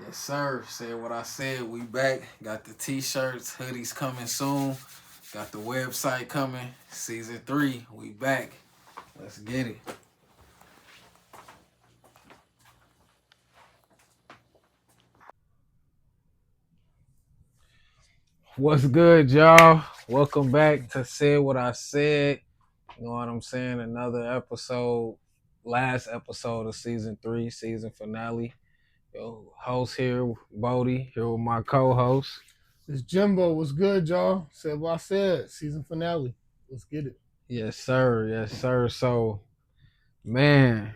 Yes, sir. Said what I said. We back. Got the t-shirts, hoodies coming soon. Got the website coming. Season 3. We back. Let's get it. What's good, y'all? Welcome back to Said What I Said. You know what I'm saying? Another episode. Last episode of season 3, season finale. Yo, host here, Bodie, here with my co-host. It's Jimbo. What's good, y'all? Said what I said. Season finale. Let's get it. Yes, sir. Yes, sir. So, man,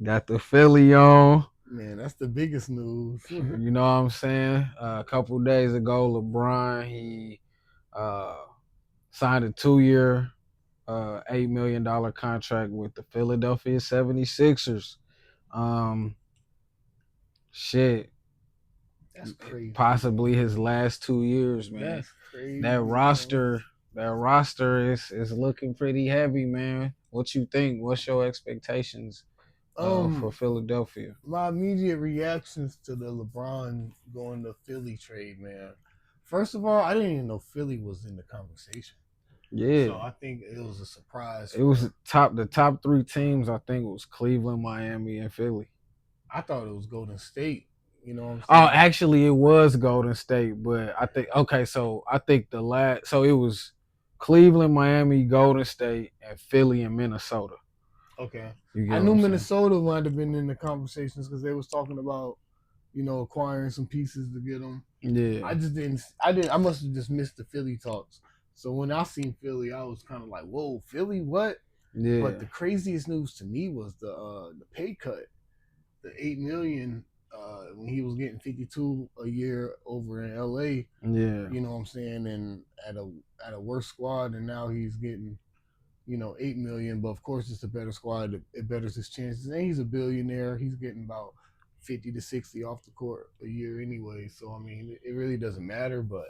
got the Philly on. Man, that's the biggest news. You know what I'm saying? A couple days ago, LeBron, he uh, signed a 2-year, $8 million contract with the Philadelphia 76ers. Um, shit, That's crazy. possibly his last 2 years, man. That's crazy. That roster, is looking pretty heavy, man. What you think? What's your expectations for Philadelphia? My immediate reactions to the LeBron going to Philly trade, man. First of all, I didn't even know Philly was in the conversation. Yeah. So I think it was a surprise. It was the top 3 teams. I think it was Cleveland, Miami, and Philly. I thought it was Golden State. You know what I'm Oh, saying? actually, it was Golden State, but I think I think it was Cleveland, Miami, Golden State, and Philly and Minnesota. Okay. You get I what knew I'm saying? Minnesota might have been in the conversations because they was talking about, acquiring some pieces to get them. Yeah. I must have just missed the Philly talks. So when I seen Philly, I was kind of like, "Whoa, Philly, what?" Yeah. But the craziest news to me was the pay cut, the 8 million when he was getting 52 a year over in LA. Yeah. You know what I'm saying? And at a worse squad, and now he's getting 8 million. But of course, it's a better squad. It betters his chances. And he's a billionaire. He's getting about 50 to 60 off the court a year anyway. So I mean, it really doesn't matter. But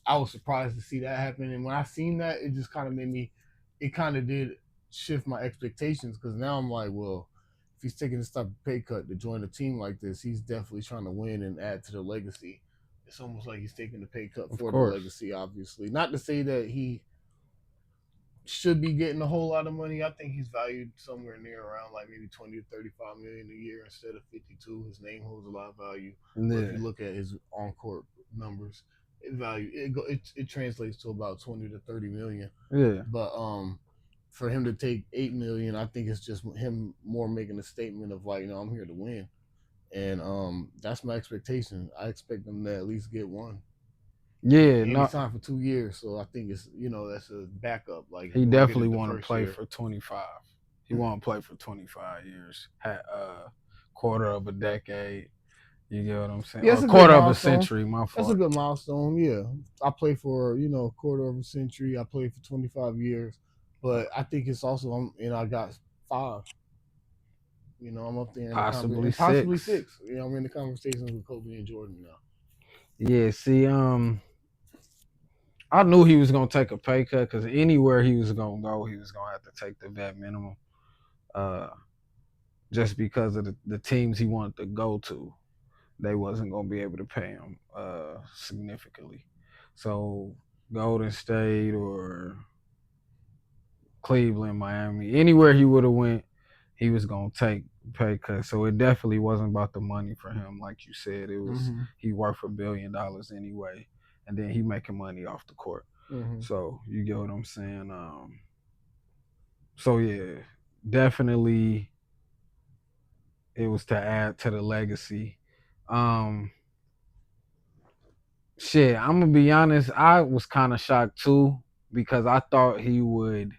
I was surprised to see that happen. And when I seen that, it just kind of made me. It kind of did shift my expectations because now I'm like, well, if he's taking this type of pay cut to join a team like this, he's definitely trying to win and add to the legacy. It's almost like he's taking the pay cut for the legacy, obviously. Not to say that he should be getting a whole lot of money. I think he's valued somewhere near around like maybe 20 to 35 million a year instead of 52. His name holds a lot of value. Yeah. But if you look at his on court numbers, it translates to about 20 to 30 million. Yeah. But for him to take 8 million, I think it's just him more making a statement of like, I'm here to win. And that's my expectation. I expect him to at least get one. Yeah, and he's signed for 2 years, so I think it's that's a backup. Like he definitely want to play for 25. He want to play for 25 years, quarter of a decade. You get what I'm saying? Yeah, or a quarter of a century. My fault. That's a good milestone. Yeah, I played for a quarter of a century. I played for 25 years, but I think it's also I got 5. I'm up there in possibly six. I'm in the conversations with Kobe and Jordan now. Yeah, see, I knew he was gonna take a pay cut because anywhere he was gonna go, he was gonna have to take the vet minimum. Just because of the teams he wanted to go to, they wasn't gonna be able to pay him significantly. So Golden State or Cleveland, Miami, anywhere he would have went, he was gonna take pay cut. So it definitely wasn't about the money for him, like you said. It was he worth $1 billion anyway, and then he making money off the court. So you get what I'm saying. So yeah, definitely, it was to add to the legacy. Shit, I'm gonna be honest. I was kind of shocked too because I thought he would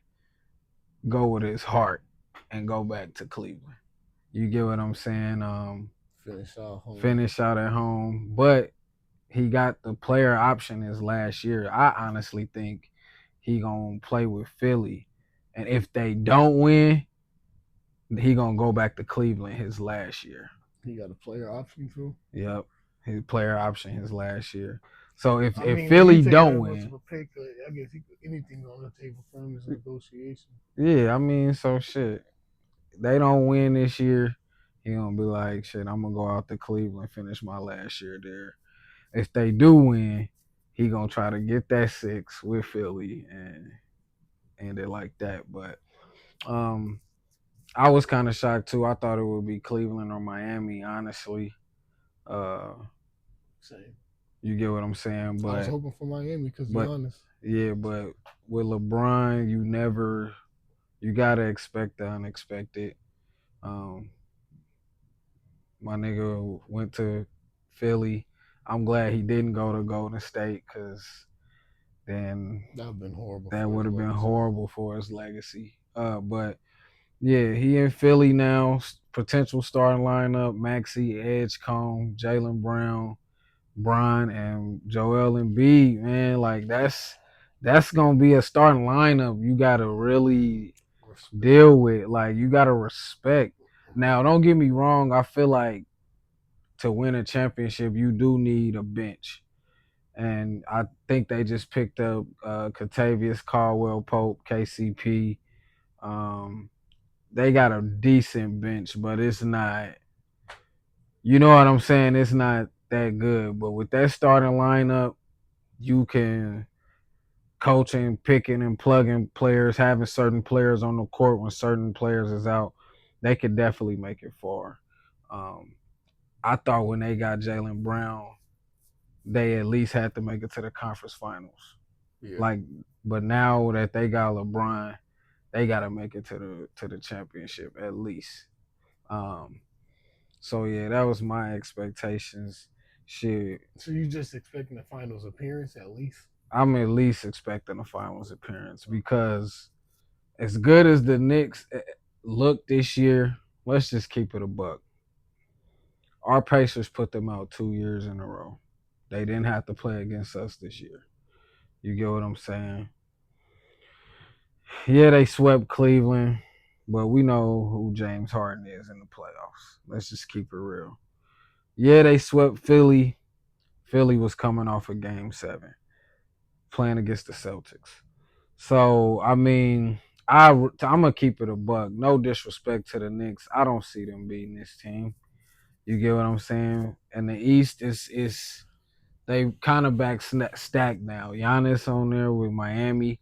go with his heart and go back to Cleveland. You get what I'm saying? Finish out at home. But he got the player option his last year. I honestly think he gonna play with Philly. And if they don't win, he gonna go back to Cleveland his last year. He got a player option too? Yep. His player option his last year. So if Philly don't win, I guess anything on the table for him is a negotiation. Yeah, I mean, so shit. They don't win this year. He gonna be like, shit, I'm gonna go out to Cleveland, finish my last year there. If they do win, he gonna try to get that six with Philly and end it like that. But um, I was kind of shocked too. I thought it would be Cleveland or Miami, honestly. Uh, Same. you get what I'm saying? I was hoping for Miami because But Giannis. yeah, but with LeBron, you gotta expect the unexpected. Um, my nigga went to Philly. I'm glad he didn't go to Golden State because then That would have been horrible that for would his have been legacy. horrible for his legacy. But yeah, he in Philly now. Potential starting lineup: Maxey, Edgecombe, Jalen Brown, Bron, and Joel Embiid. Man, like that's gonna be a starting lineup. You gotta really Respect. deal with. Like you gotta respect. Now, don't get me wrong. I feel like to win a championship, you do need a bench. And I think they just picked up Contavious Caldwell Pope, KCP. Um, they got a decent bench, but it's not. You know what I'm saying? It's not that good. But with that starting lineup, you can coaching, picking and plugging players, having certain players on the court when certain players is out, they could definitely make it far. Um, I thought when they got Jalen Brown, they at least had to make it to the conference finals. Yeah. Like, but now that they got LeBron, they got to make it to the championship at least. Um, so yeah, that was my expectations. Shit, So you just expecting the finals appearance at least? I'm at least expecting a finals appearance because as good as the Knicks look this year, let's just keep it a buck. Our Pacers put them out 2 years in a row. They didn't have to play against us this year. You get what I'm saying? Yeah, they swept Cleveland, but we know who James Harden is in the playoffs. Let's just keep it real. Yeah, they swept Philly. Philly was coming off a game 7, playing against the Celtics. So I mean, I'm gonna keep it a buck. No disrespect to the Knicks, I don't see them beating this team. You get what I'm saying? And the East is they kind of back stacked now. Giannis on there with Miami.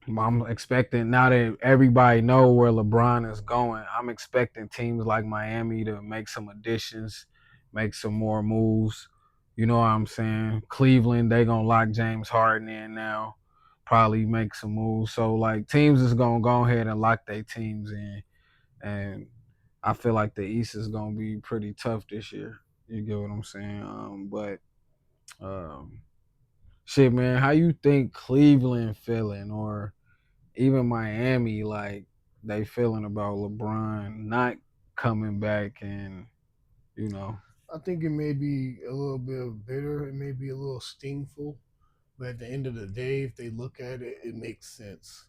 I'm expecting now that everybody know where LeBron is going. I'm expecting teams like Miami to make some additions, make some more moves. You know what I'm saying? Cleveland, they gonna lock James Harden in now, probably make some moves. So like teams is gonna go ahead and lock their teams in, and I feel like the East is gonna be pretty tough this year. You get what I'm saying? But um, shit, man, how you think Cleveland feeling or even Miami, like they feeling about LeBron not coming back, and you know, I think it may be a little bit bitter. It may be a little stingful. But at the end of the day, if they look at it, it makes sense.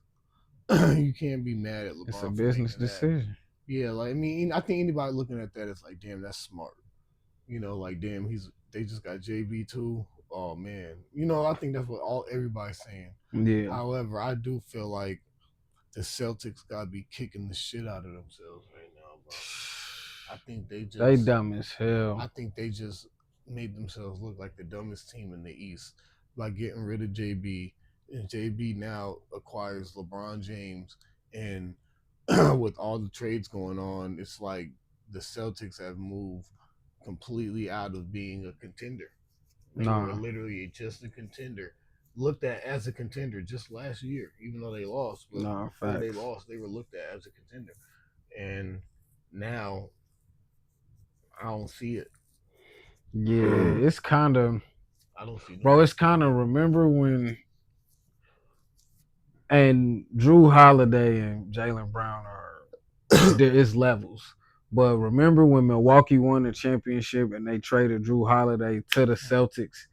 You can't be mad at it's a LeBron for business making that. decision. Yeah, like I mean, I think anybody looking at that is like, damn, that's smart. Like damn, they just got JB too. Oh man, I think that's what all everybody's saying. Yeah, However, I do feel like the Celtics gotta be kicking the shit out of themselves right now, bro. I think they they just, dumb as hell. I think they just made themselves look like the dumbest team in the East by getting rid of JB, and JB now acquires LeBron James, and with all the trades going on, it's like the Celtics have moved completely out of being a contender. They were Nah, literally just a contender, looked at as a contender just last year, even though they lost. But nah, before they facts. lost, they were looked at as a contender, and now I don't see it. Yeah, I it's kind of, don't see bro. nothing. It's kind of remember when and Drew Holiday and Jalen Brown are there is levels. But remember when Milwaukee won the championship and they traded Drew Holiday to the Celtics,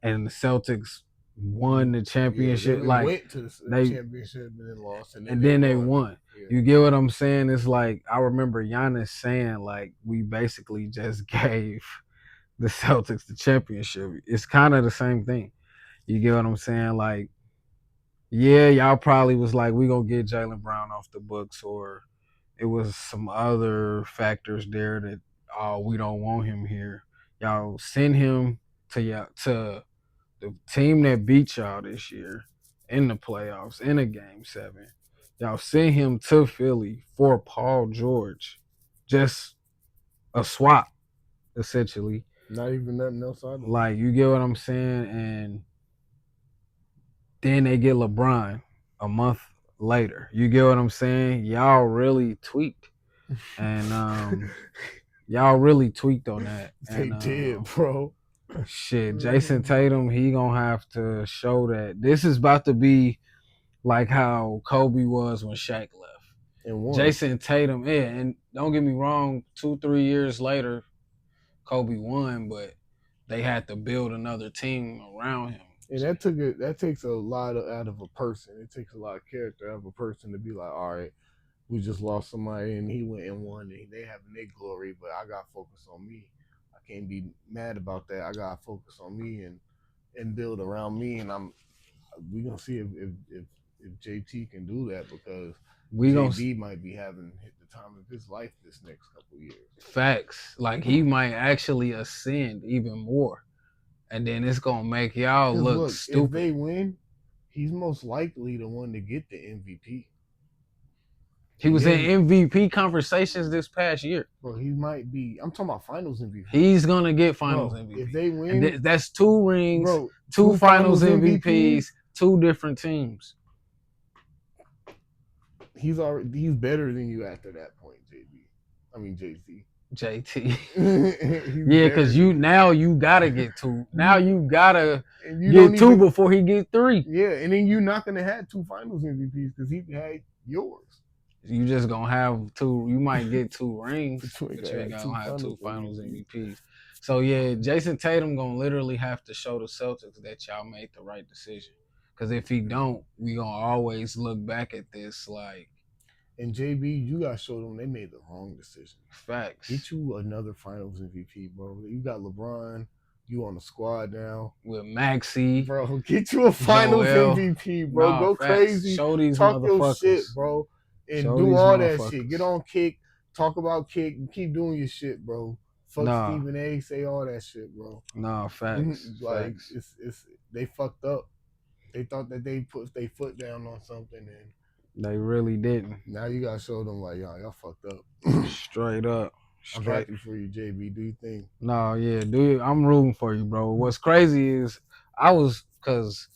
and the Celtics won the Yeah, championship? they Like went to the they championship and then lost, and then and they then they won. won. Yeah, You get what I'm saying? It's like I remember Giannis saying like we basically just gave the Celtics the championship. It's kind of the same thing. You get what I'm saying? Like, yeah, y'all probably was like, we gonna get Jalen Brown off the books, or it was some other factors there that we don't want him here. Y'all send him to the team that beat y'all this year in the playoffs in a game 7. Y'all send him to Philly for Paul George, just a swap essentially. Not even nothing else out of it. Like you get what I'm saying, and then they get LeBron a month later. You get what I'm saying? Y'all really tweaked, and y'all really tweaked on that. They And did, bro. shit, Jason Tatum, he gonna have to show that this is about to be like how Kobe was when Shaq left. And won. Jason Tatum, yeah, and don't get me wrong, 2-3 years later, Kobe won, but they had to build another team around him. And that takes a lot out of a person. It takes a lot of character out of a person to be like, all right, we just lost somebody and he went and won and they having their glory, but I got focus on me. I can't be mad about that. I got focus on me and build around me, and we gonna see if JT can do that, because JB might be having hit the time of his life this next couple of years. Facts. Like he might actually ascend even more. And then it's gonna make y'all look stupid. If they win, he's most likely the one to get the MVP. He was in MVP conversations this past year. Bro, he might be. I'm talking about Finals MVP. He's gonna get Finals MVP. If they win, and that's 2 rings, bro, 2 Finals MVPs, 2 different teams. He's better than you after that point, JT. Yeah, because you gotta get 2. Now you gotta get 2 before he get 3. Yeah, and then you're not gonna have 2 Finals MVPs because he had yours. You just gonna have 2. You might get 2 rings, but you ain't gonna have 2 Finals MVPs. So yeah, Jason Tatum gonna literally have to show the Celtics that y'all made the right decision. Because if he don't, we gonna always look back at this like. And JB, you gotta show them they made the wrong decision. Facts. Get you another Finals MVP, bro. You got LeBron. You on the squad now with Maxey, bro. Get you a Finals MVP, bro. Go facts. Crazy. Show these talk motherfuckers. Your shit, bro, and do all that shit. Get on Kick. Talk about Kick. Keep doing your shit, bro. Fuck Stephen A. Say all that shit, bro. Nah, facts. Like facts. It's they fucked up. They thought that they put their foot down on something and. They really didn't. Now you gotta show them like y'all fucked up. Straight up. I'm happy for you, JB. Do you think? No, yeah, dude. I'm rooting for you, bro. What's crazy is because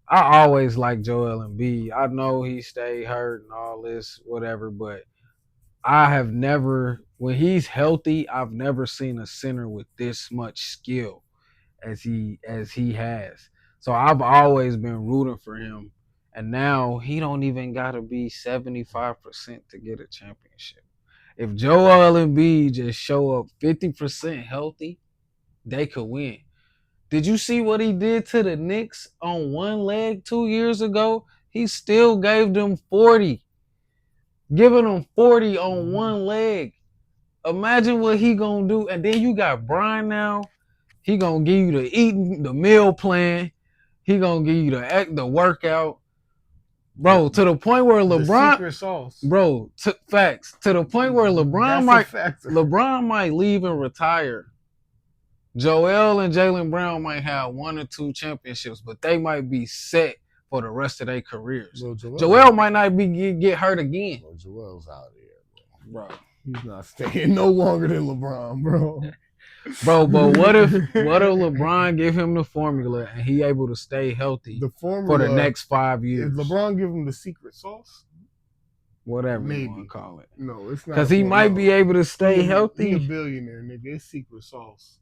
I always like Joel Embiid. I know he stayed hurt and all this, whatever, but I have never, when he's healthy, I've never seen a center with this much skill as he has. So I've always been rooting for him. And now he don't even got to be 75% to get a championship. If Joel Embiid just show up 50% healthy, they could win. Did you see what he did to the Knicks on one leg 2 years ago? He still gave them 40. Giving them 40 on one leg. Imagine what he gonna do. And then you got Brian now. He gonna give you the meal plan. He gonna give you the workout. Bro, to the point where LeBron, the secret sauce. Bro, facts. To the point where LeBron might leave and retire. Joel and Jaylen Brown might have 1 or 2 championships, but they might be set for the rest of their careers. Joel might not get hurt again. Well, Joel's out of here, bro. He's not staying no longer than LeBron, bro. Bro, but what if LeBron give him the formula and he able to stay healthy for the next 5 years? If LeBron give him the secret sauce, whatever you want to call it. No, it's not. Because he might be able to stay healthy. He's a billionaire, nigga. It's secret sauce.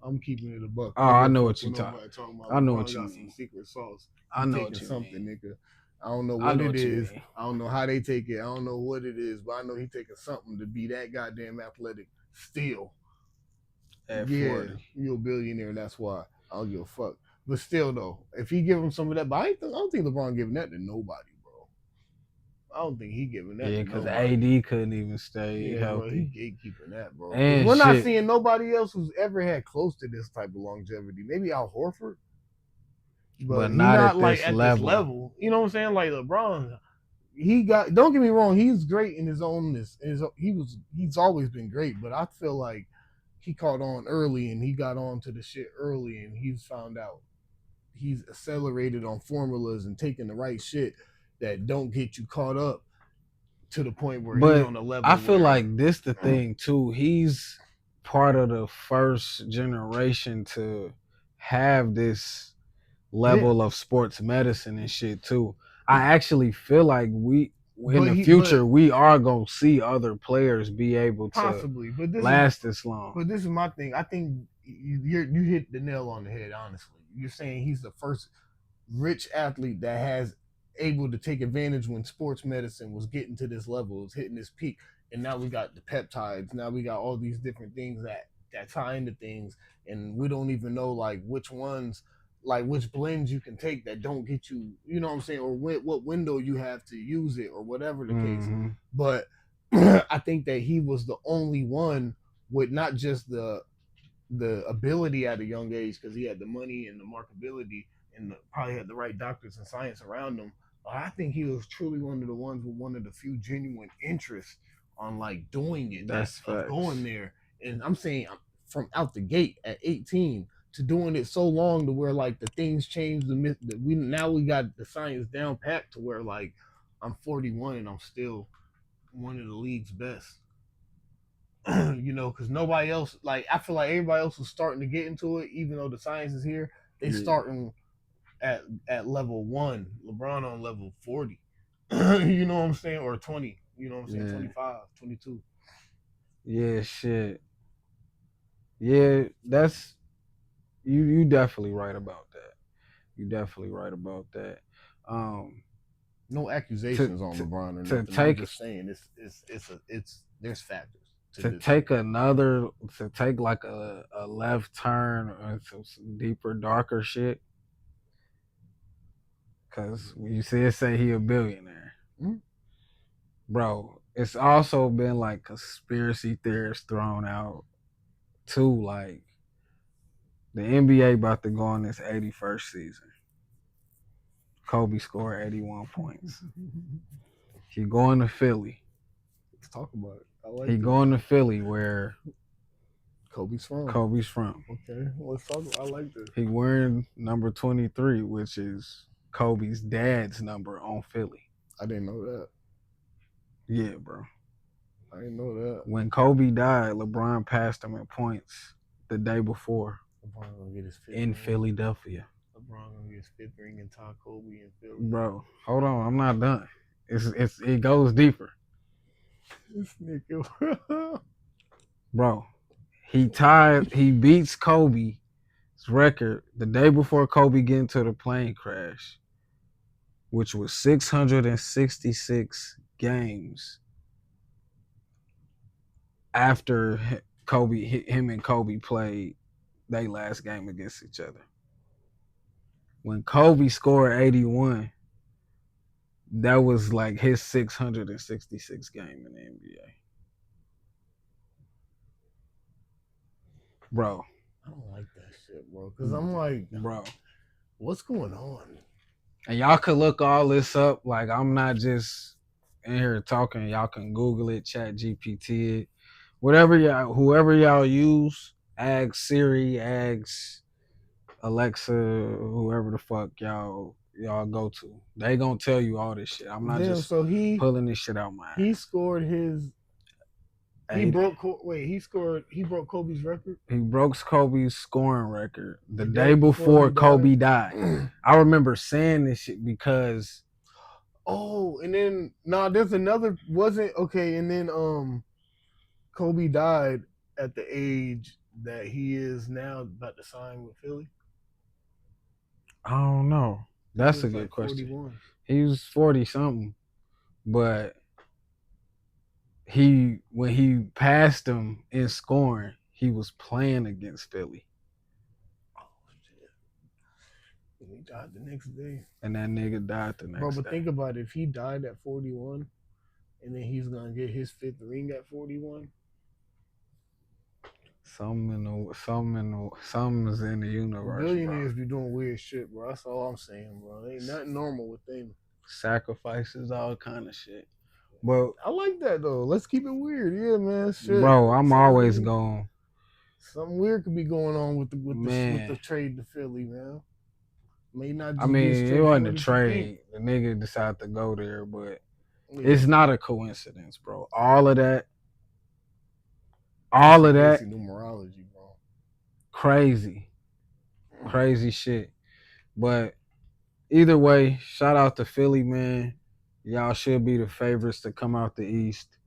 I'm keeping it a buck. Oh, I know what you're talking about. I know what you mean. Some secret sauce. I know what you something, nigga. I don't know what it is. I don't know how they take it. I don't know what it is, but I know he taking something to be that goddamn athletic still. At 40. You're a billionaire, that's why. I don't give a fuck. But still, though, if he give him some of that, but I don't think LeBron giving that to nobody, bro. I don't think he giving that to nobody. Yeah, because AD couldn't even stay healthy. Bro, he gatekeeping that, bro. And we're not seeing nobody else who's ever had close to this type of longevity. Maybe Al Horford. But not at like this at level. This level. You know what I'm saying? Like LeBron, he got. Don't get me wrong, he's great in his ownness. He's always been great, but I feel like he caught on early and he got on to the shit early and he's found out he's accelerated on formulas and taking the right shit that don't get you caught up to the point where he's But on a I level feel where like this the thing too. He's part of the first generation to have this yeah, level of sports medicine and shit too. I actually feel like we in but the he but future we are gonna see other players be able to possibly, but this is last this long. but this is my thing. I think you hit the nail on the head. Honestly, you're saying he's the first rich athlete that has able to take advantage when sports medicine was getting to this level, was hitting this peak, and now we got the peptides. Now we got all these different things that tie into things, and we don't even know like which ones, like which blends you can take that don't get you, you know what I'm saying, or what window you have to use it, or whatever the case. Mm-hmm. But I think that he was the only one with not just the ability at a young age because he had the money and the marketability and probably had the right doctors and science around him. I think he was truly one of the ones with one of the few genuine interests on like doing it, that That's of going facts. there. And I'm saying from out the gate at 18 to doing it so long to where like the things changed. We got the science down packed to where like I'm 41 and I'm still one of the league's best. Because nobody else, like I feel like everybody else was starting to get into it, even though the science is here. They Yeah. starting at level 1. LeBron on level 40. You know what I'm saying, or 20. You know what I'm saying, Yeah. 25, 22. Yeah, shit. Yeah, that's you definitely right about that. You definitely right about that. Um No to accusations on to LeBron or to nothing. I'm take just saying it's there's factors to to this. take another to take like a left turn or some deeper darker shit because you see it say he a billionaire, Mm-hmm. bro. It's also been like conspiracy theories thrown out too, like the NBA about to go on this 81st season. Kobe scored 81 points. He going to Philly. Let's talk about it. I He like this. going to Philly where Kobe's from. Kobe's from. Okay, let's talk. I like this. He wearing number 23, which is Kobe's dad's number on Philly. I didn't know that. Yeah, bro. I didn't know that. When Kobe died, LeBron passed him in points the day before LeBron gonna get his fifth in ring. Philadelphia. LeBron gonna get his fifth ring and tie Kobe in Philly. Bro, hold on, I'm not done. It goes deeper. This nigga. Bro, he beats Kobe's record the day before Kobe get into the plane crash, which was 666 games after him and Kobe played their last game against each other. When Kobe scored 81, that was like his 666 game in the NBA. Bro, I don't like that shit, bro. Cause I'm like, bro. what's going on? And y'all could look all this up. Like I'm not just in here talking. Y'all can Google it, Chat GPT it, whatever y'all, whoever y'all use. Ask Siri, ask Alexa, whoever the fuck y'all go to. They gonna tell you all this shit. I'm not Damn. just So he pulling this shit out my he ass. scored his. He 80. broke. Wait. He scored. He broke Kobe's record He broke Kobe's scoring record the the day day before before he died. Kobe died. I remember saying this shit because Oh, and then there's another. Wasn't okay, and then Kobe died at the age that he is now about to sign with Philly. I don't know. I think he That's a was good like question. 41. He was 40 something, but he when he passed him in scoring, he was playing against Philly, Oh shit! And he died the next day, and that nigga died the bro. next But day. think about it. If he died at 41, and then he's gonna get his fifth ring at 41. Something's in the universe, bro. Billionaires be doing weird shit, bro. That's all I'm saying, bro. Ain't nothing normal with them. sacrifices, all kind of shit. But I like that though. Let's keep it weird. Yeah, man. Shit. bro, I'm always going, Something weird could be going on with the man. trade to Philly, man. May not I just be as mean, it wasn't a straightforward as you think. trade. The nigga decided to go there, but Yeah. it's not a coincidence, bro. That's all some of fancy that, numerology, bro. crazy, crazy shit. But either way, shout out to Philly, man. Y'all should be the favorites to come out the East.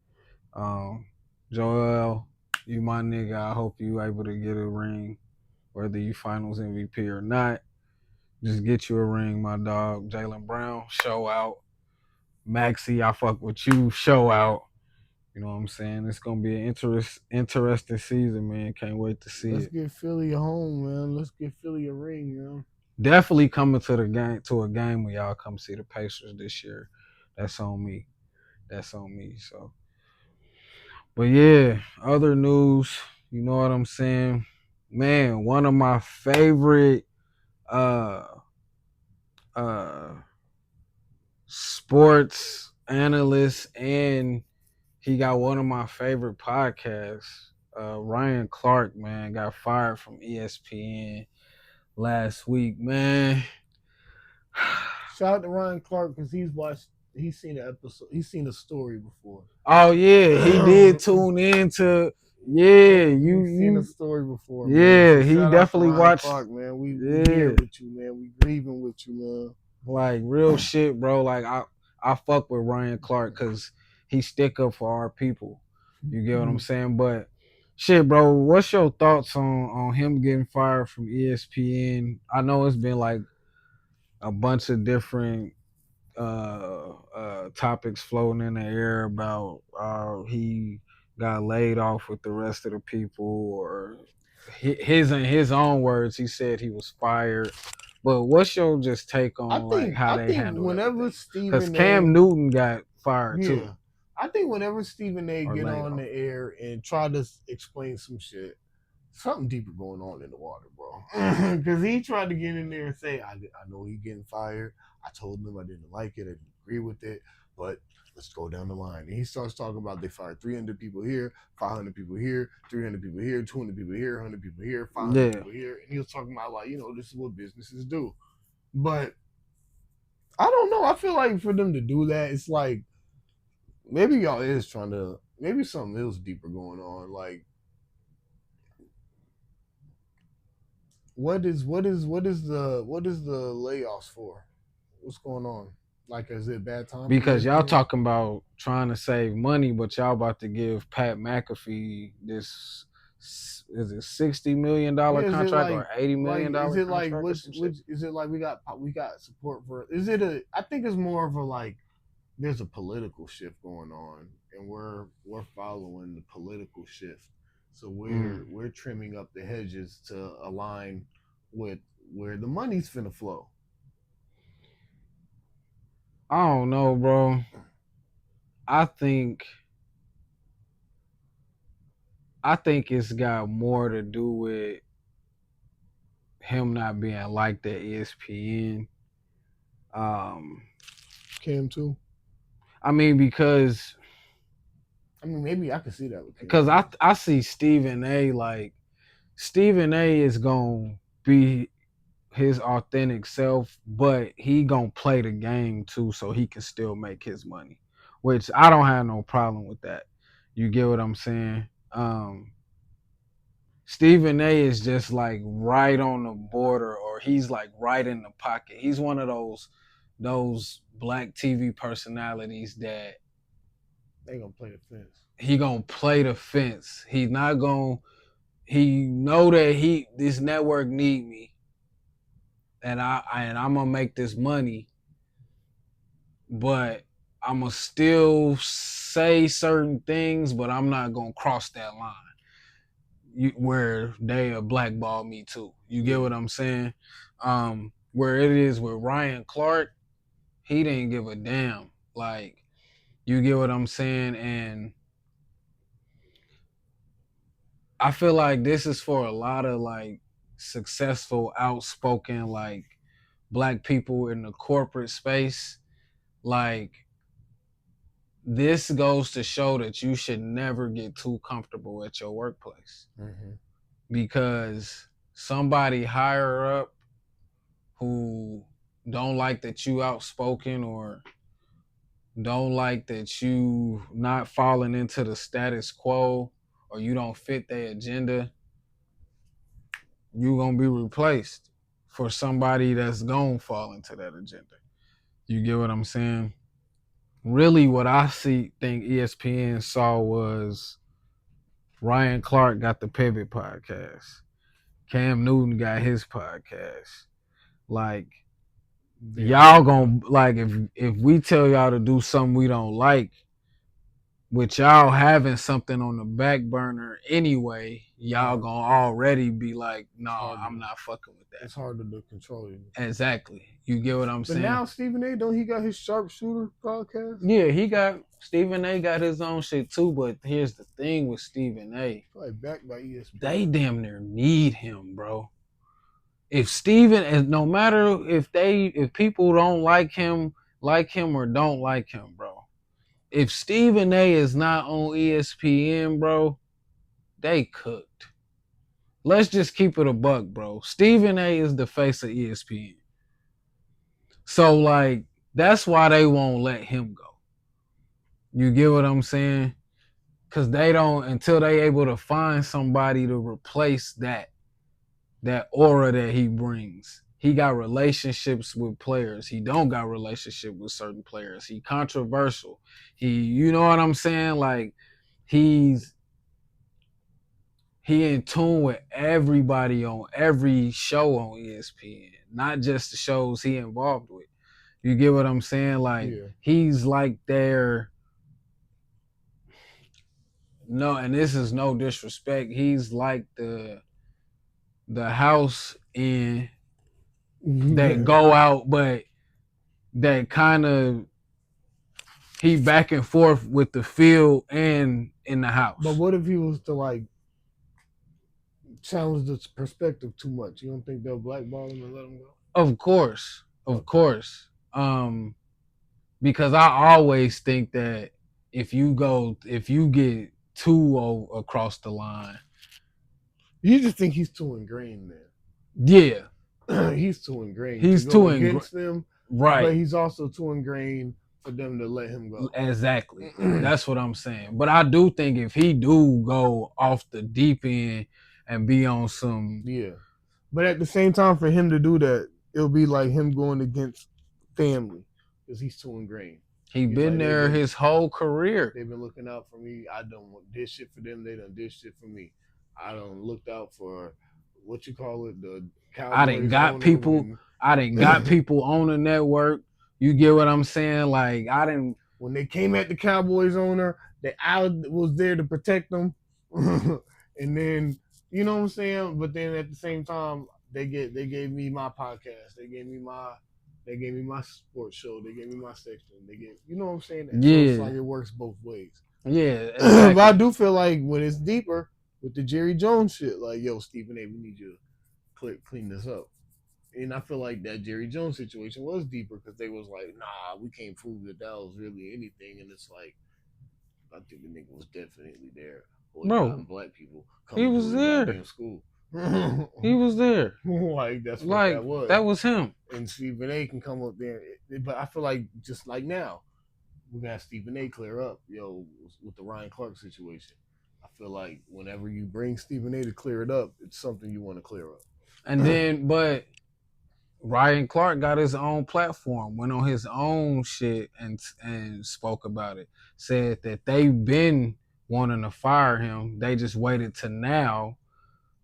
Um, Joel, you my nigga. I hope you able to get a ring, whether you Finals MVP or not. Just get you a ring, my dog. Jalen Brown, show out. Maxie, I fuck with you, show out. You know what I'm saying? It's gonna be an interesting season, man. Can't wait to see Let's it. get Philly a home, man. Let's get Philly a ring, man. Definitely coming to the game to a game when y'all come see the Pacers this year. That's on me. That's on me. So, but yeah, other news. You know what I'm saying, man. One of my favorite uh uh sports analysts, and he got one of my favorite podcasts. Ryan Clark, man, got fired from ESPN last week, man. Shout out to Ryan Clark because he's seen the episode, he's seen the story before. Oh yeah, he did tune in to yeah, He's seen the you story before, man. So yeah, he shout out to definitely Ryan watched Clark, man. We here yeah, with you, man. We grieving with you, like real shit, bro. Like I fuck with Ryan Clark cuz he stick up for our people. You get what I'm man. saying? But shit, bro, what's your thoughts on him getting fired from ESPN? I know it's been like a bunch of different topics floating in the air about he got laid off with the rest of the people, or his in his own words, he said he was fired. But what's your just take I on like think how I they think handled whenever everything? Because Stephen Cam A. Newton got fired too, Yeah. I think whenever Stephen A or get laid on off. the air and try to explain some shit, something deeper going on in the water, bro. Because he tried to get in there and say, I know he getting fired. I told him I didn't like it. I didn't agree with it. But let's go down the line. And he starts talking about they fired 300 people here, 500 people here, 300 people here, 200 people here, 100 people here, 500 Yeah, people here. And he was talking about, like, this is what businesses do. But I don't know. I feel like for them to do that, it's like maybe y'all is trying to, maybe something else deeper going on. Like, what is the layoffs for? What's going on? Like, is it bad time for because y'all ESPN? talking about trying to save money, but y'all about to give Pat McAfee this is it $60 million Yeah, is it contract like or eighty like million is dollar it like contract or some shit? which is it like we got support for? Is it a? I think it's more of a like there's a political shift going on, and we're following the political shift. So Mm. we're trimming up the hedges to align with where the money's finna flow. I don't know, bro. I think I think it's got more to do with him not being liked at ESPN. Um, Cam too. I mean I mean, maybe I could see that with because Cam. I see Stephen A. like Stephen A. is gonna be his authentic self, but he gonna play the game too, so he can still make his money, which I don't have no problem with that. You get what I'm saying? Stephen A is just like right on the border, or he's like right in the pocket. He's one of those black TV personalities that They gonna play the fence. he gonna play the fence. He's not gonna. He know that this network need me, and I'm gonna make this money, but I'm gonna still say certain things, but I'm not gonna cross that line. Where they blackball me too. You get Yeah. what I'm saying? Where it is with Ryan Clark, he didn't give a damn. Like, you get what I'm saying? And I feel like this is for a lot of like successful, outspoken, like black people in the corporate space. Like, this goes to show that you should never get too comfortable at your workplace, Mm-hmm. because somebody higher up who don't like that you outspoken, or don't like that you not falling into the status quo, or you don't fit their agenda, you gonna be replaced for somebody that's gonna fall into that agenda. You get what I'm saying? Really, what I think ESPN saw was Ryan Clark got the Pivot podcast. Cam Newton got his podcast. Like, Yeah. y'all gonna, like, if we tell y'all to do something we don't like, with y'all having something on the back burner anyway, y'all gonna already be like, no, I'm not fucking with that. It's harder to control you. Exactly. You get what I'm But saying? now Stephen A. Don't he got his Sharpshooter podcast? Yeah, Stephen A. got his own shit too. But here's the thing with Stephen A. Probably backed by ESPN. They damn near need him, bro. If Stephen, no matter if people don't like him or don't like him, bro. If Stephen A. is not on ESPN, bro, they cooked. Let's just keep it a buck, bro. Stephen A. is the face of ESPN. So, like, that's why they won't let him go. You get what I'm saying? Because they don't, until they able to find somebody to replace that aura that he brings. He got relationships with players. He don't got relationship with certain players. He controversial. You know what I'm saying? Like, he in tune with everybody on every show on ESPN, not just the shows he involved with. You get what I'm saying? Like, he's like their, no, and this is no disrespect, he's like the house in that go out, but that kind of, he back and forth with the field and in the house. But what if he was to, like, challenge the perspective too much? You don't think they'll blackball him and let him go? Of course. Because I always think that if you get too across the line, you just think he's too ingrained there. Yeah. He's too ingrained. He's to too go against them, right? But he's also too ingrained for them to let him go. Exactly. That's what I'm saying. But I do think if he do go off the deep end and be on some, yeah. But at the same time, for him to do that, it'll be like him going against family because he's too ingrained. He's been like, there his whole career. They've been looking out for me. I don't want this shit for them. They done this shit for me. I don't looked out for what you call it, the Cowboys. I done got people on the network. You get what I'm saying? Like, when they came at the Cowboys owner, I was there to protect them. And then, you know what I'm saying? But then at the same time, they gave me my podcast. They gave me my sports show. They gave me my section. You know what I'm saying? And yeah. So it's like it works both ways. Yeah. Exactly. But I do feel like when it's deeper with the Jerry Jones shit, like, yo, Stephen A., we need you to clean this up. And I feel like that Jerry Jones situation was deeper because they was like, nah, we can't prove that was really anything. And it's like, I think the nigga was definitely there. Bro, black people he was there. School. He was there. Like, that's what that was. That was him. And Stephen A. can come up there. But I feel like just like now, we're going to have Stephen A. clear up, with the Ryan Clark situation. I feel like whenever you bring Stephen A. to clear it up, it's something you want to clear up. And then, but Ryan Clark got his own platform, went on his own shit and spoke about it. Said that they've been wanting to fire him. They just waited to now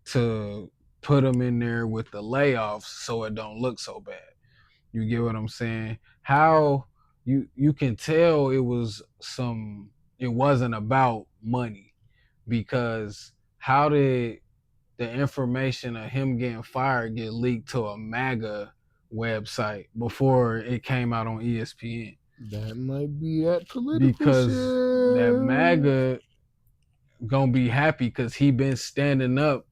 to put him in there with the layoffs so it don't look so bad. You get what I'm saying? How you can tell it wasn't about money, because how did the information of him getting fired get leaked to a MAGA website before it came out on ESPN? That might be that political because shit. That MAGA gonna be happy because he been standing up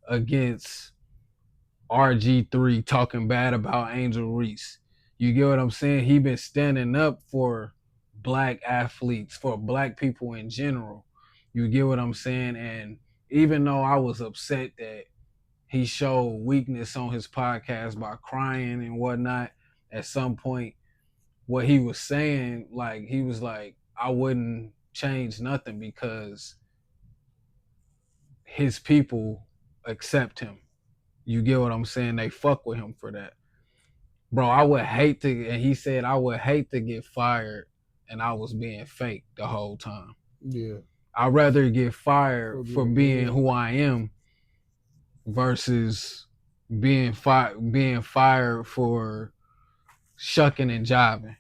against RG3 talking bad about Angel Reese. You get what I'm saying? He been standing up for black athletes, for black people in general. You get what I'm saying? And even though I was upset that he showed weakness on his podcast by crying and whatnot, at some point, what he was saying, like he was like, I wouldn't change nothing because his people accept him. You get what I'm saying? They fuck with him for that. Bro, I would hate to, and he said, I would hate to get fired and I was being fake the whole time. Yeah. I'd rather get fired for being being real. who I am versus being fired for shucking and jiving.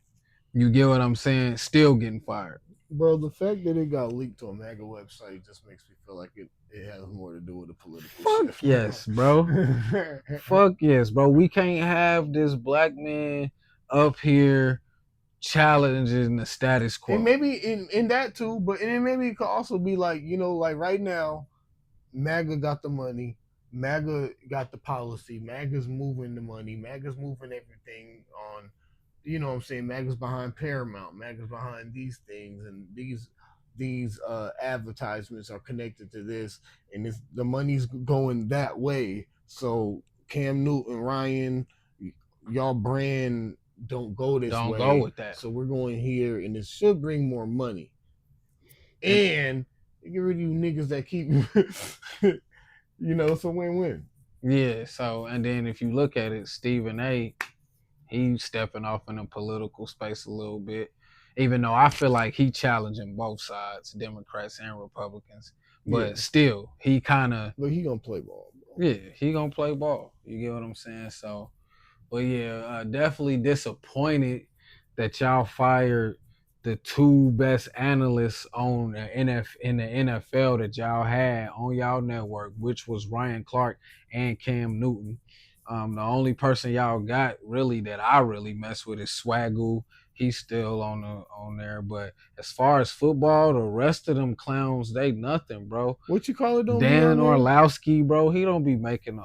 You get what I'm saying? Still getting fired. Bro, the fact that it got leaked to a MAGA website just makes me feel like it has more to do with a political Fuck shift, bro. yes, bro. Fuck yes, bro. We can't have this black man up here challenging the status And quo. maybe in that too, but and then maybe it could also be like, like right now, MAGA got the money, MAGA got the policy, MAGA's moving the money, MAGA's moving everything on, what I'm saying, MAGA's behind Paramount, MAGA's behind these things, and these advertisements are connected to this, and the money's going that way. So Cam Newton, Ryan, y'all brand don't go this Don't go way, with that. so we're going here, and it should bring more money. And get rid of you niggas that keep, it's a win-win. Yeah, so and then if you look at it, Stephen A, he's stepping off in the political space a little bit. Even though I feel like he challenging both sides, Democrats and Republicans. But Yeah, still, he kinda but he gonna play ball, bro. yeah, he gonna play ball. You get what I'm saying? So but yeah, definitely disappointed that y'all fired the two best analysts on in the NFL that y'all had on y'all network, which was Ryan Clark and Cam Newton. The only person y'all got really that I really mess with is Swagoo. He's still on there, but as far as football, the rest of them clowns, they nothing, bro. What you call it? Don't be Dan on there. Orlowski, bro, he don't be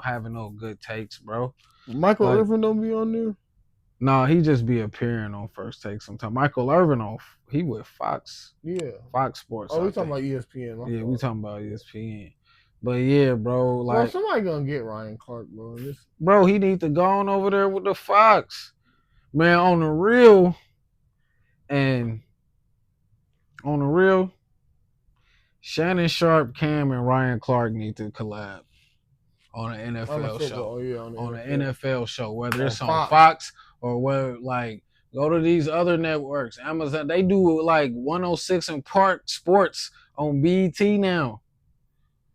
having no good takes, bro. Michael Like Irvin don't be on there. no, he just be appearing on First Take sometimes. Michael Irvin he with Yeah. Fox Sports, Oh, I we talking think. about ESPN. My Yeah, we fault. talking about ESPN. But yeah, bro, Bro, like, somebody gonna get Ryan Clark, bro. bro, he need to go on over there with the Fox, man, on the real, and on the real. Shannon Sharp, Cam, and Ryan Clark need to collab on an On the NFL show. football, yeah, on the On an NFL. NFL show, whether On it's on Fox. Fox or whether like go to these other networks, Amazon. They do like 106 and Park Sports on BET now.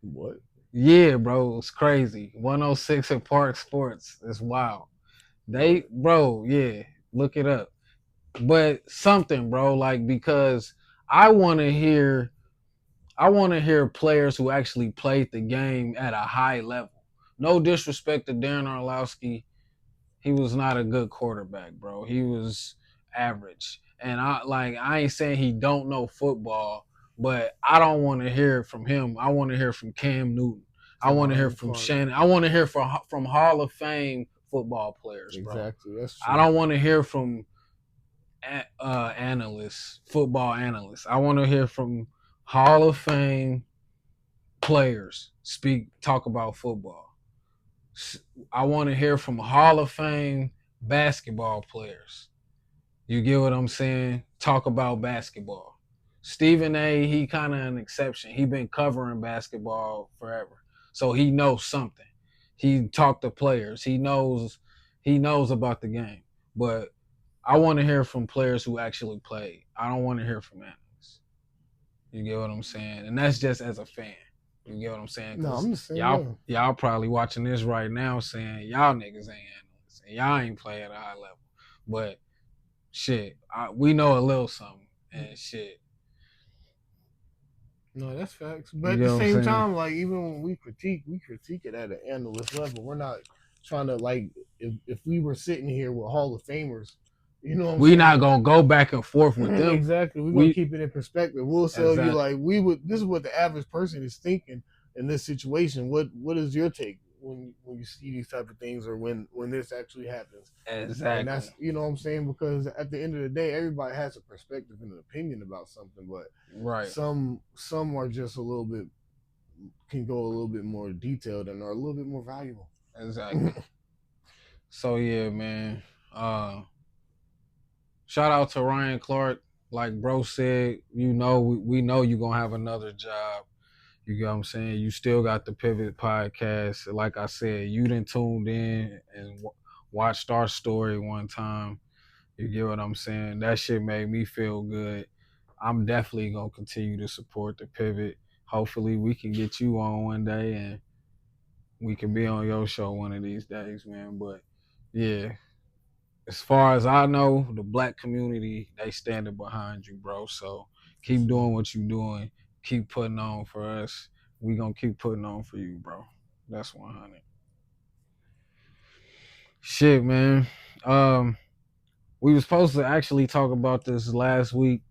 What? Yeah, bro, it's crazy. 106 and Park Sports. It's wild. What? Bro, yeah, look it up. But something, bro, like because I want to hear I want to hear players who actually played the game at a high level. No disrespect to Darren Orlowski. He was not a good quarterback, bro. He was average. And I ain't saying he don't know football, but I don't want to hear it from him. I want to hear from Cam Newton. I From want to hear Ryan from Clark. Shannon. I want to hear from Hall of Fame football players, bro. Exactly. That's true. I don't want to hear from analysts, football analysts. I want to hear from Hall of Fame players talk about football. I want to hear from Hall of Fame basketball players. You get what I'm saying? Talk about basketball. Stephen A, he kind of an exception. He been covering basketball forever. So he knows something. He talked to players. He knows about the game. But I want to hear from players who actually played. I don't want to hear from analysts. You get what I'm saying? And that's just as a fan. You get what I'm saying? No, Because I'm the same y'all way. y'all probably watching this right now saying y'all niggas ain't analysts and y'all ain't play at a high level. But shit, we know a little something and shit. No, that's facts. But You at get the what I'm same saying? time, like even when we critique it at an analyst level. We're not trying to like if we were sitting here with Hall of Famers, you know what I'm We not saying? gonna go back and forth with them. Exactly. We're gonna We keep it in perspective. We'll tell you exactly. like we would. This is what the average person is thinking in this situation. What is your take? when you see these type of things, or when this actually happens. And Exactly. that's, you know what I'm saying, because at the end of the day, everybody has a perspective and an opinion about something, but Right. some are just a little bit, can go a little bit more detailed and are a little bit more valuable. Exactly. So yeah, man. Shout out to Ryan Clark. Like bro said, we know you're gonna have another job. You get what I'm saying? You still got the Pivot podcast. Like I said, you done tuned in and watched our story one time. You get what I'm saying? That shit made me feel good. I'm definitely gonna continue to support the Pivot. Hopefully, we can get you on one day and we can be on your show one of these days, man. But yeah, as far as I know, the black community they standing behind you, bro. So For keep sure. doing what you doing. Keep putting on for us. We gonna keep putting on for you, bro. That's 100. Shit, man. Um, we were supposed to actually talk about this last week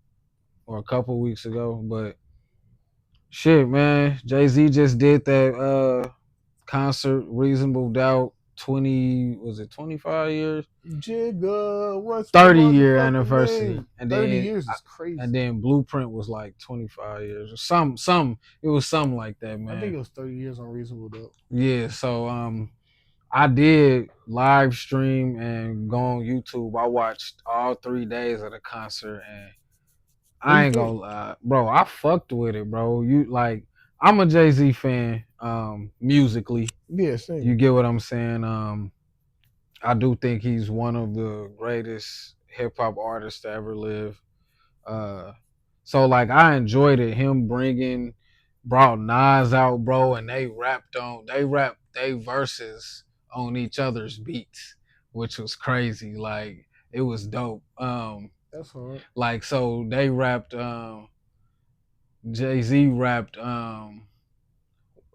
or a couple weeks ago, but shit, man. Jay Z just did that concert, Reasonable Doubt. 20, was it 25 years? Jigga, what's my 30-year motherfucking anniversary, name? 30 years is crazy. and then Blueprint was like 25 years or some it was something like that, I think man. it was 30 years on Reasonable Doubt. Yeah, so I did live stream and go on YouTube. I watched all 3 days of the concert and What do I you ain't gonna think? lie, bro. I fucked with it, bro. You like, I'm a Jay Z fan, musically. Yeah, You same. get what I'm saying? I do think he's one of the greatest hip hop artists to ever live. Uh, so like I enjoyed it. Him brought Nas out, bro, and they rapped they verses on each other's beats, which was crazy. Like it was dope. That's hard. Like so they rapped. Jay Z rapped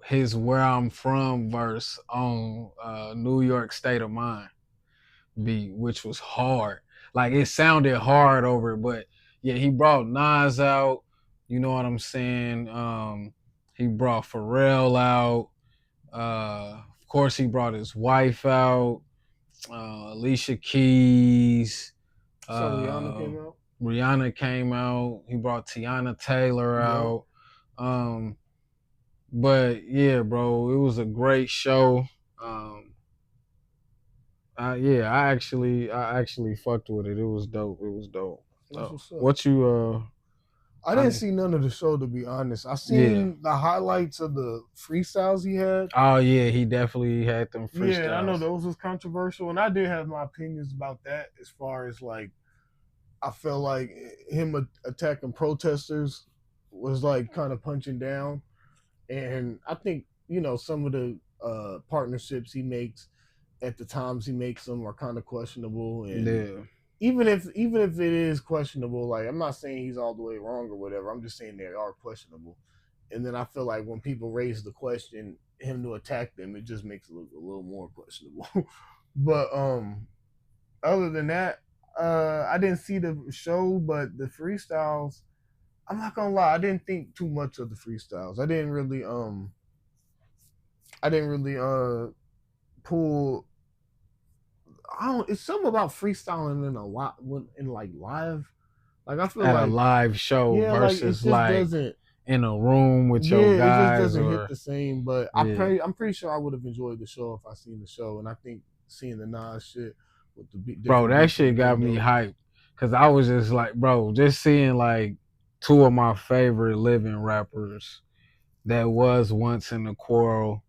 his "Where I'm From" verse on New York State of Mind beat, which was hard. Like it sounded hard over it, but yeah, he brought Nas out. You know what I'm saying? He brought Pharrell out. Of course, he brought his wife out, Alicia Keys. So Rihanna Uh, came out. Rihanna came out. He brought Tiana Taylor Yup. out. Um, but yeah, bro, it was a great show. Um, yeah, I actually fucked with it. It was dope. It was dope. That's what's up. What you I I didn't see none of the show, to be honest. I yeah. seen the highlights of the freestyles he had. Oh yeah, he definitely had them Yeah, and I know freestyles. those was controversial, and I did have my opinions about that. As far as like, I felt like him attacking protesters was like kind of punching down, and I think, some of the partnerships he makes at the times he makes them are kind of questionable. And Yeah, even if it is questionable, like, I'm not saying he's all the way wrong or whatever. I'm just saying they are questionable. And then I feel like when people raise the question, him to attack them, it just makes it look a little more questionable. But other than that, I didn't see the show, but the freestyles, I'm not gonna lie, I didn't think too much of the freestyles. I didn't really pull. I don't. It's something about freestyling in a lot in like live. Like, I feel at a like, live show yeah, like it versus just like doesn't. in a room with Yeah, your it just guys doesn't hit or the same. But yeah. I'm pretty sure I would have enjoyed the show if I seen the show, and I think seeing the Nas shit with the Bro, different that beats would shit have got been me dope. hyped because I was just like, bro, just seeing like two of my favorite living rappers that was once in the quarrel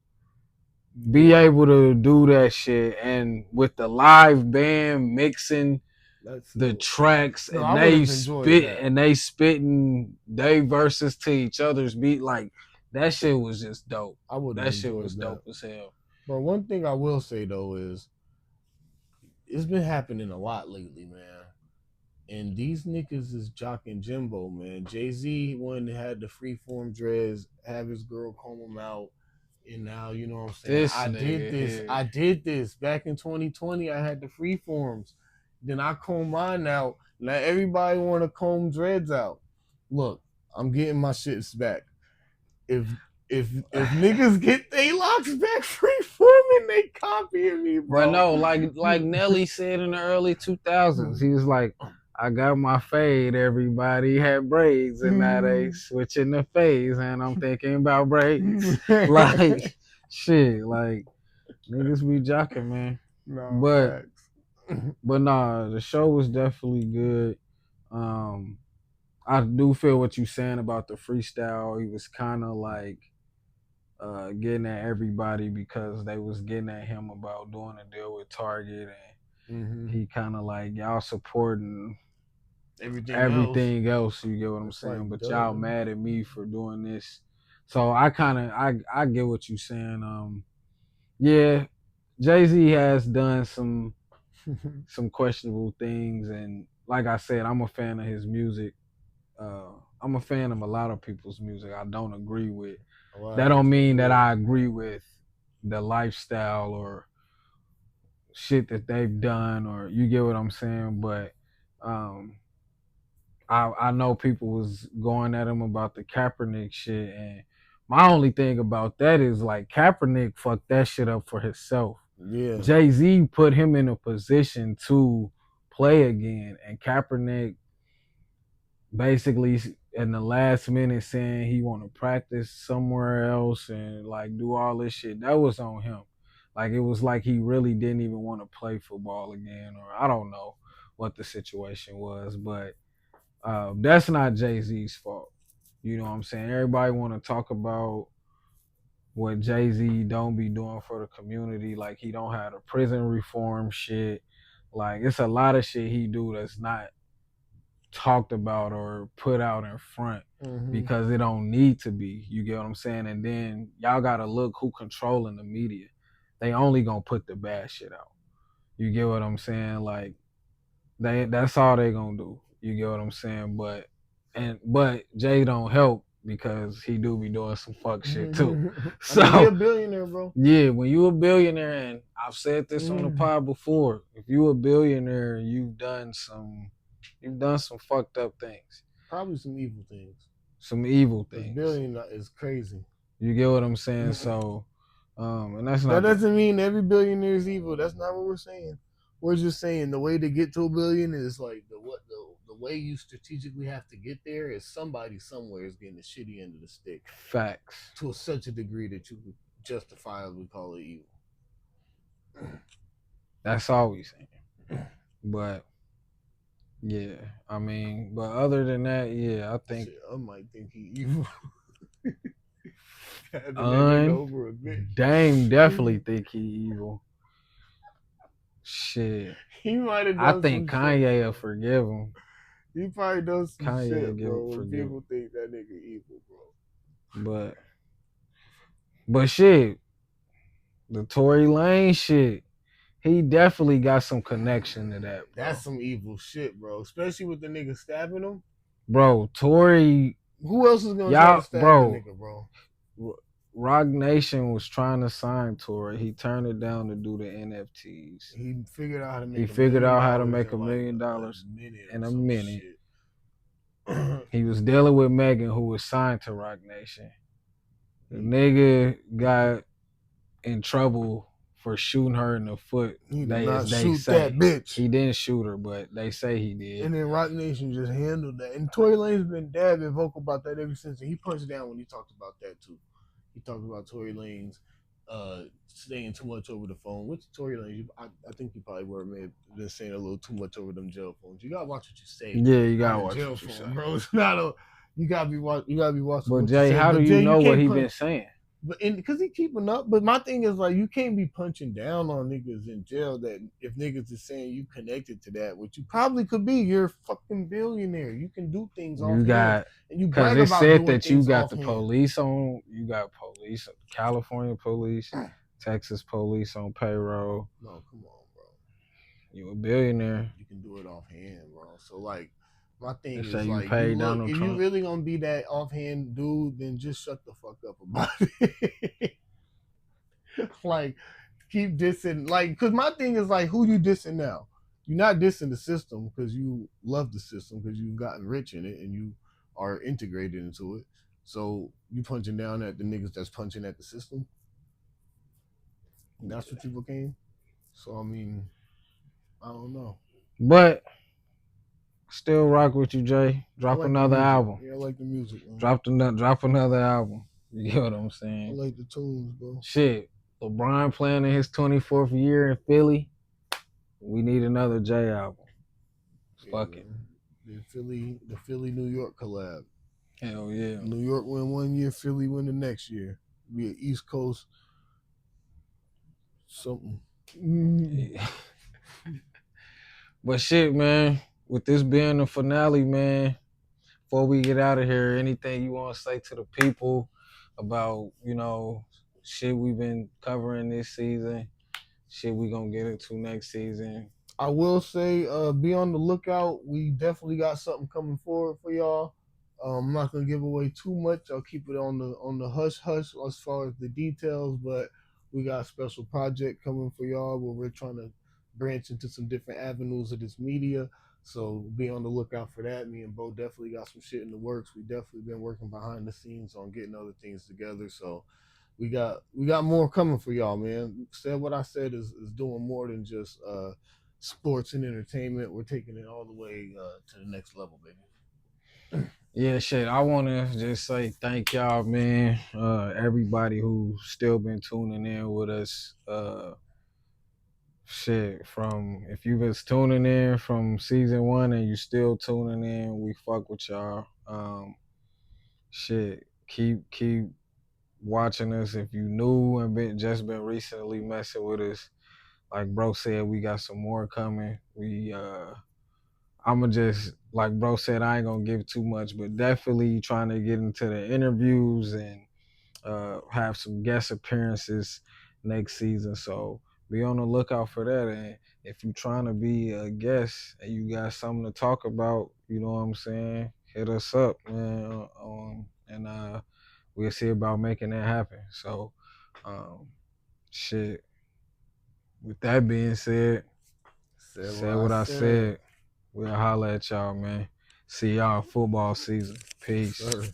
be Yeah, able to do that shit and with the live band mixing that's the dope. tracks No, and I would have enjoyed that. they spitting they verses to each other's beat like that shit was just dope. I would have That shit was enjoyed that. dope as hell. But one thing I will say though is it's been happening a lot lately, man. And these niggas is jocking Jimbo, man. Jay Z one had the freeform dreads, have his girl comb him out, and now, you know what I'm saying. This I did nigga this. here. I did this back in 2020. I had the freeforms. Then I comb mine out. Now everybody want to comb dreads out. Look, I'm getting my shits back. If if niggas get they box back free forming. They copying me, But bro. no, like Nelly said in the early 2000s, he was like, I got my fade. Everybody had braids, and now they switching the phase, and I'm thinking about braids. Like shit, like niggas be jocking, man. No But facts. nah, the show was definitely good. Um, I do feel what you're saying about the freestyle. He was kind of like getting at everybody because they was getting at him about doing a deal with Target, and he kind of like, y'all supporting Everything else, everything else. You get what I'm it's like, saying? But duh. y'all mad at me for doing this. So I kind of I get what you're saying. Yeah, Jay-Z has done some questionable things, and like I said, I'm a fan of his music. I'm a fan of a lot of people's music. I don't agree with. A lot That of don't people mean that do. I agree with the lifestyle or shit that they've done, or you get what I'm saying. But um, I know people was going at him about the Kaepernick shit, and my only thing about that is like Kaepernick fucked that shit up for himself. Yeah. Jay-Z put him in a position to play again, and Kaepernick basically in the last minute saying he want to practice somewhere else and like do all this shit. That was on him. Like it was like he really didn't even want to play football again, or I don't know what the situation was, but that's not Jay-Z's fault. You know what I'm saying? Everybody want to talk about what Jay-Z don't be doing for the community, like he don't have the prison reform shit. Like it's a lot of shit he do that's not talked about or put out in front because it don't need to be. You get what I'm saying? And then y'all gotta look who controlling the media. They only gonna put the bad shit out. You get what I'm saying? Like that's all they gonna do. You get what I'm saying? But Jay don't help because he do be doing some fuck shit too. I mean, he a So billionaire, bro. yeah, when you a billionaire, and I've said this on the pod before, if you a billionaire, you've done some fucked up things, Probably some evil things. some evil Because things. billion is crazy. You get what I'm saying? So, and that's That not the doesn't mean every billionaire is evil. That's not what we're saying. We're just saying the way to get to a billion is like the way you strategically have to get there is somebody somewhere is getting the shitty end of the stick facts. to such a degree that you could justifiably call it evil. That's all we saying. But yeah, I mean, but other than that, yeah, I think Shit, I might think he evil. Having that nigga Un over a bitch. Dame definitely think he evil. Shit, He might have I done think some shit. Kanye will forgive him. He probably done some Kanye will shit, bro. When forgive him. people think that nigga evil, bro. But shit, the Tory Lane shit, he definitely got some connection to that, bro. That's some evil shit, bro. Especially with the nigga stabbing him. Bro, Tory, Who else is gonna try to y'all, stab the bro. nigga, bro? Rock Nation was trying to sign Tory. He turned it down to do the NFTs. He figured out how to He make $1 figured million out how to in make $1 like million a minute in or a some minute. shit. He was dealing with Megan, who was signed to Rock Nation. The nigga got in trouble for shooting her in the foot. He did As not they shoot that say, bitch. he didn't shoot her, but they say he did. And then Rock Nation just handled that. And Tory Lane's been dabbing vocal about that ever since. And he punched down when he talked about that too. He talked about Tory Lane's saying too much over the phone. Which Tory Lanez, I think you probably were may have been saying a little too much over them jail phones. You gotta watch what you say. Yeah, you gotta on a watch jail what you phone, say. bro. It's not a. You gotta be watching But what you Jay, say. how do But you Jay, you know what can't he punch. been saying? But because he keeping up. But my thing is like you can't be punching down on niggas in jail that if niggas is saying you connected to that, which you probably could be. You're a fucking billionaire. You can do things You offhand. got, And you because brag it about said doing that you things got the offhand. police on, you got police, California police, Texas police on payroll. No, come on, bro. You a billionaire. You can do it offhand, bro. So like my They thing say is you like you paid look Donald if you Trump. really gonna be that offhand dude, then just shut the fuck up about it. Like keep dissing like because my thing is like who you dissing now? You're not dissing the system because you love the system because you've gotten rich in it and you are integrated into it. So you punching down at the niggas that's punching at the system. That's what you became. So I mean, I don't know. But still rock with you, Jay. I Drop like the another music. album. Yeah, I like the music, man. Drop another album. You get what I'm I saying? like the tunes, bro. Shit. LeBron playing in his 24th year in Philly. We need another J album. Yeah, Fuck it. man. The Philly New York collab. Hell yeah. New York win one year, Philly win the next year. Be an East Coast something. But shit, man. With this being the finale, man, before we get out of here, anything you want to say to the people about, shit we've been covering this season, shit we gonna get into next season? I will say, be on the lookout. We definitely got something coming forward for y'all. I'm not gonna give away too much. I'll keep it on the hush hush as far as the details. But we got a special project coming for y'all where we're trying to branch into some different avenues of this media. So be on the lookout for that. Me and Bo definitely got some shit in the works. We definitely been working behind the scenes on getting other things together. So we got more coming for y'all, man. Said what I said is doing more than just sports and entertainment. We're taking it all the way to the next level, baby. Yeah, shit. I want to just say thank y'all, man. Everybody who still been tuning in with us. Shit, from if you been tuning in from season one and you still tuning in, we fuck with y'all. Shit, keep watching us. If you new and been recently messing with us, like bro said, we got some more coming. I'ma just like bro said, I ain't gonna give too much, but definitely trying to get into the interviews and have some guest appearances next season. So be on the lookout for that. And if you're trying to be a guest and you got something to talk about, you know what I'm saying, hit us up, man. And we'll see about making that happen. So, um, shit. With that being said, Said what said I what I said. said. We'll holler at y'all, man. See y'all in football season. Yes, Peace. sir.